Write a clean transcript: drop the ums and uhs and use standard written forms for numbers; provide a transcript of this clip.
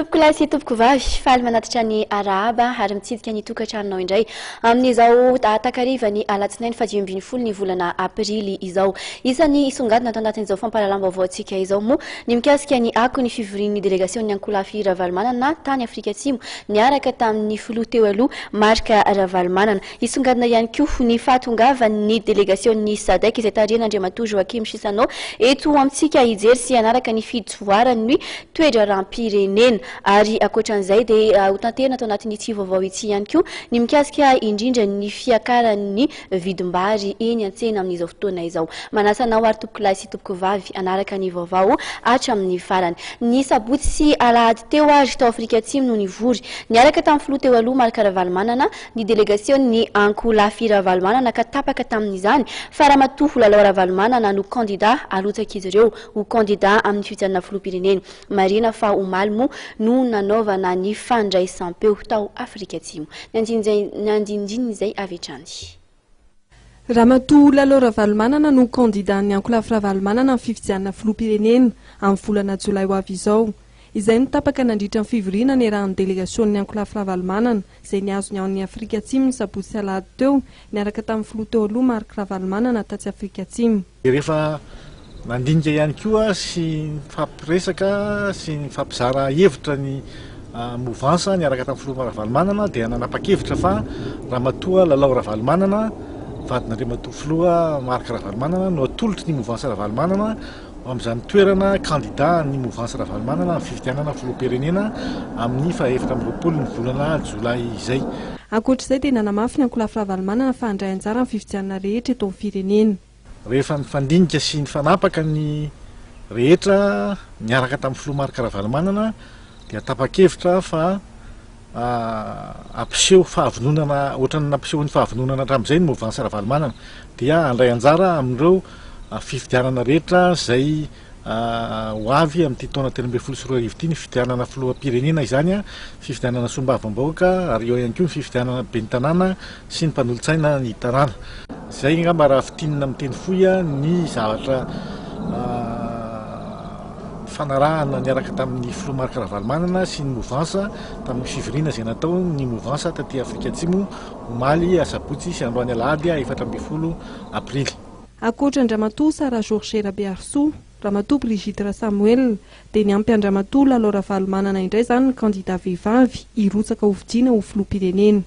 Tompoko lahy sy tompoko vavy faly manatitra ny arahaba ary mitsidika ny tokantranonao indray amin'izao takariva ny alatsinainy 20 ny volana aprily izao. Isan'ny isongadina ato anatin'izao fampahalalam-baovaontsika izao moa ny mikasika ny ako ny fivorian'ny delegation'ny Ankoulafy Ravalomanana tany Afrika Atsimo niaraka tamin'ny filoha teo aloha Marc Ravalomanana. Isongadina ihany koa ny fahatongavan'ny delegation'ny SADC izay tarihana Andriamatoa Joakim Chissano eto amintsika hijery sy hanaraka ny fitsoarany toetra rampirene ary akoatran'izay dia hotanterina atao anatin'ity vaovao ity ihany koa ny mikasika indrindra ny fiakaran'ny vidim-bary eny an-tsena amin'izao fotoana izao. Manasanao ary tompoko lahy sy tompoko vavy anaraka ny vaovao hatramin'ny farany. Ny sabotsy sy alahady teo ary tao Afrika Atsimo no nivory niaraka tamin'ny filoha teo aloha Marc Ravalomanana ny delegation'ny Ankoulafy Ravalomanana ka tapaka tamin'izany fa Ramatoa Lalao Ravalomanana no candidat alotsaka izy ireo ho candidat amin'ny fifidianana filoham-pirenena. Marina fa omaly moa no nanaovana ny fandraisam-peo tao Afrika Atsimo. Nandindinizay avy hatrany. Ramatoa Lalao Ravalomanana no candidat-ny Ankoulafy Ravalomanana amin'ny fifidianana filoham-pirenena amin'ny volana Jolay ho avy izao. Izay nitapaka nandritra ny fivoriana ny rahan'ny delegation'ny Ankoulafy Ravalomanana izay niazony ao amin'ny Afrika Atsimo ny sabotsy sy alahady teo niaraka tamin'ny filoha teo aloha Marc Ravalomanana tatsy Afrika Atsimo. Rehefa nandinika ihany koa sy fampiresaka sy ny fampizara hevitra ny mouvance niaraka tamin'ny filoha Ravalomanana dia nanapa-kevitra fa Ramatoa Lalao Ravalomanana vadin'Andriamatoa filoha Marc Ravalomanana no atolotry ny mouvance Ravalomanana amin'izany toerana candidat ny mouvance Ravalomanana amin'ny fifidianana filoham-pirenena amin'ny fahaefatra amby roapolo ny volana Jolay izay. Ankoatr'izay dia nanamafy ny Ankoulafy Ravalomanana fa handray anjara amin'ny fifidianana rehetra eto amin'ny firenena. Rehefa nifandinika sy ny fanapaka ny rehetra niaraka tamin'ny filoha Marc Ravalomanana dia tapa-kevitra fa ampiseho fahavononana ohatran'ny nampiseho ny fahavononana hatramin'izay ny mouvance Ravalomanana dia handray anjara amin'ireo fifidianana rehetra izay ho avy amin'ity taona 2024 ity ny fifidianana filoham-pirenena izany fifidianana sombavam-bahoaka ary eo ihany koa ny fifidianana ben'ny tanàna sy ny mpanolo-tsaina ny tanàna. Izay angamba raha fitinina amin'ny teny fohy ny zavatra fanarahana niaraka tamin'ny filoha Marc Ravalomanana sy ny mouvance tamin'ny fivoriana izay natao ny mouvance taty Afrika Atsimo omaly sabotsy sy androany alahady 14 aprily. Ankoatra ny Ramatoa Sara Georges Rabearso, Ramatoa Brigitte Samuel dia ny ampy Ramatoa Lalao Ravalomanana indray izany ny candidat vehivavy hirotsaka ho vidiana ho filoham-pirenena.